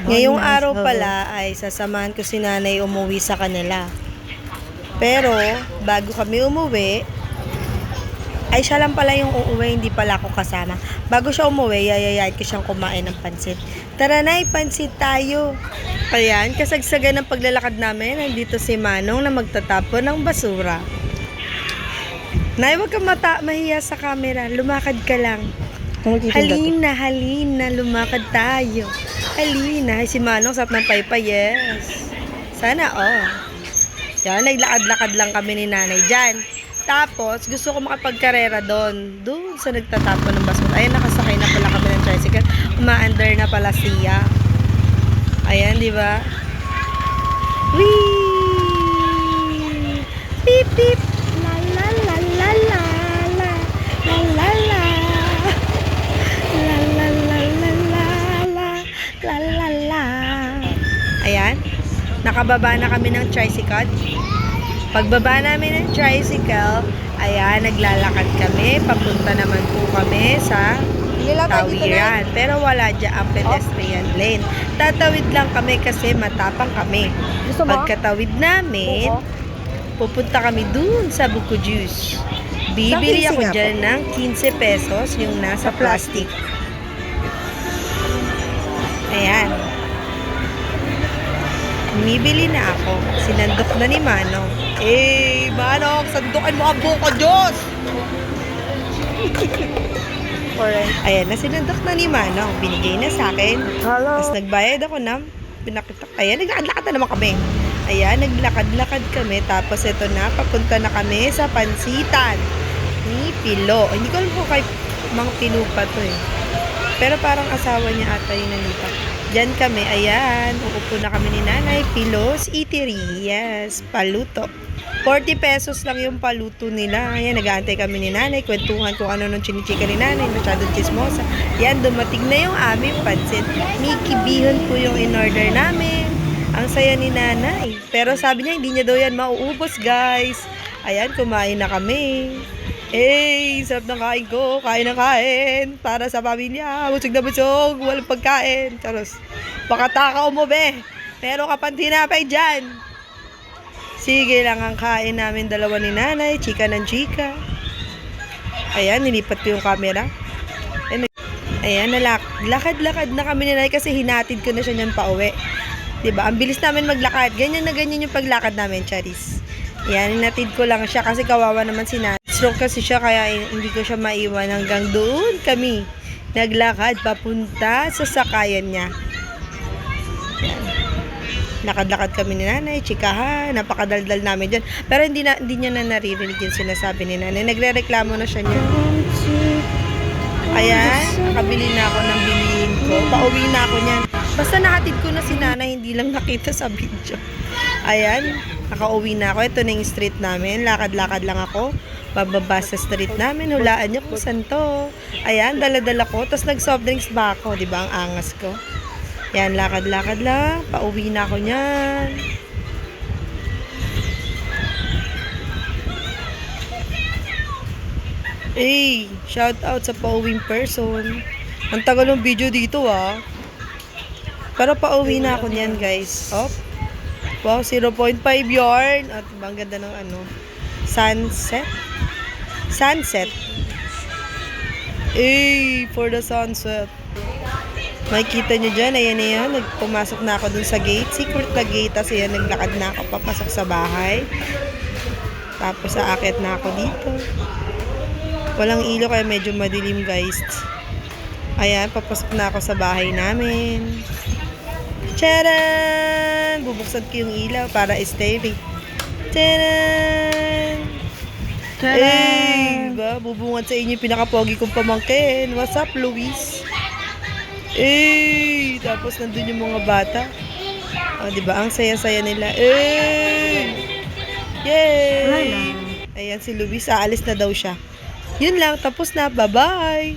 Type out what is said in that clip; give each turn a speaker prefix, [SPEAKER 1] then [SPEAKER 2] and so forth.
[SPEAKER 1] Ngayong araw pala ay sasamahan ko si nanay umuwi sa kanila. Pero, bago kami umuwi, ay siya lang pala yung uuwi, hindi pala ako kasama. Bago siya umuwi, yayayain ko siyang kumain ng pansit. Tara na, pansit tayo. Ayan, kasagsagan ng paglalakad namin, nandito si Manong na magtatapon ng basura. Nay, wag kang mahiya sa camera, lumakad ka lang. Halina, lumakad tayo. Halina, si Manong sarap ng paypay, yes. Sana, Yan, naglakad-lakad lang kami ni nanay dyan. Tapos, gusto ko makapagkarera doon sa nagtatapon ng basura. Ayan, nakasakay na pala kami ng tricycle. Uma-under na pala siya. Ayan, di ba? Whee! Beep, beep! La, la, la, la, la, la, la, la, la. La, la, la, la, la, la, la, la, la. Ayan, nakababa na kami ng tricycle. Pagbaba namin ng tricycle, ayan, naglalakad kami. Papunta naman po kami sa tawiran. Pero wala dyan ang pedestrian lane. Tatawid lang kami kasi matapang kami. Pagkatawid namin, pupunta kami dun sa Buko Juice. Bibili ako dyan ng 15 pesos yung nasa plastic. Ayan. Bumibili na ako. Sinandok na ni Manong. Manong, sandukan mo ang buko, Diyos! Alright. Ayan, sinandok na ni Manong. Binigay na sa akin. Tapos nagbayad ako na. Ayan, naglakad-lakad na naman kami. Ayan, naglakad-lakad kami. Tapos ito na, papunta na kami sa pansitan ni Pilo. Hindi ko alam kung kay Mang Pilo pa to eh. Pero parang asawa niya ata yung nalipat. Diyan kami, ayan. Uupo na kami ni Nanay. Pilos Eatery. Yes, paluto. 40 pesos lang yung paluto nila. Ayan, nag-aantay kami ni Nanay. Kwentuhan kung ano nung chinichika ni Nanay. Masyadong chismosa. Ayan, dumating na yung aming pansit. Mickey Bihon po yung in-order namin. Ang saya ni Nanay. Pero sabi niya, hindi niya daw yan mauubos, guys. Ayan, kumain na kami. Sarap ng kain ko. Kain ng kain. Para sa pamilya. Busog na busog. Walang pagkain. Taros. Baka takaw mo, be. Pero kapag tinapay dyan. Sige lang ang kain namin dalawa ni Nanay. Chika ng chika. Ayan, nilipat ko yung camera. Ayan, lakad-lakad na kami ni Nanay kasi hinatid ko na siya niyan pauwi. Diba? Ang bilis namin maglakad. Ganyan na ganyan yung paglakad namin, Charis. Ayan, hinatid ko lang siya kasi kawawa naman si Nanay. Stroke kasi siya kaya hindi ko siya maiwan hanggang doon kami naglakad papunta sa sakayan niya. Yan. Lakad-lakad kami ni Nanay, chikahan, napakadaldal namin dyan. Pero hindi niya na naririnig yung sinasabi ni Nanay. Nagre-reklamo na siya niya. Ayan, nakabili na ako ng bilihin ko. Pauwi na ako niyan. Basta nahatid ko na si Nanay, hindi lang nakita sa video. Ayan, nakauwi na ako. Ito na yung street namin. Lakad-lakad lang ako. Pababa sa street namin. Hulaan niyo kung saan to. Ayan, dala-dala ko. Tapos nag-soft drinks ba ako? Diba, ang angas ko. Ayan, lakad-lakad lang. Pauwi na ako niyan. Shout out sa pauwing person. Ang tagal ng video dito Pero pauwi na ako niyan, guys. Wow, 0.5 yarn. At ang ganda ng sunset. For the sunset. Makikita nyo dyan, ayan. Pumasok na ako dun sa gate. Secret na gate. Tapos ayan, naglakad na ako papasok sa bahay. Tapos aakyat na ako dito. Walang ilaw kaya medyo madilim, guys. Ayan, papasok na ako sa bahay namin. Tcharan! Bubuksan ko yung ilaw para steady. Tcharan! Diba? Bubungad sa inyo yung pinakapogi kong pamangkin. What's up, Luis? Tapos nandun yung mga bata. Diba? Ang saya-saya nila. Yay! Ayan si Luis. Aalis na daw siya. Yun lang. Tapos na. Bye-bye!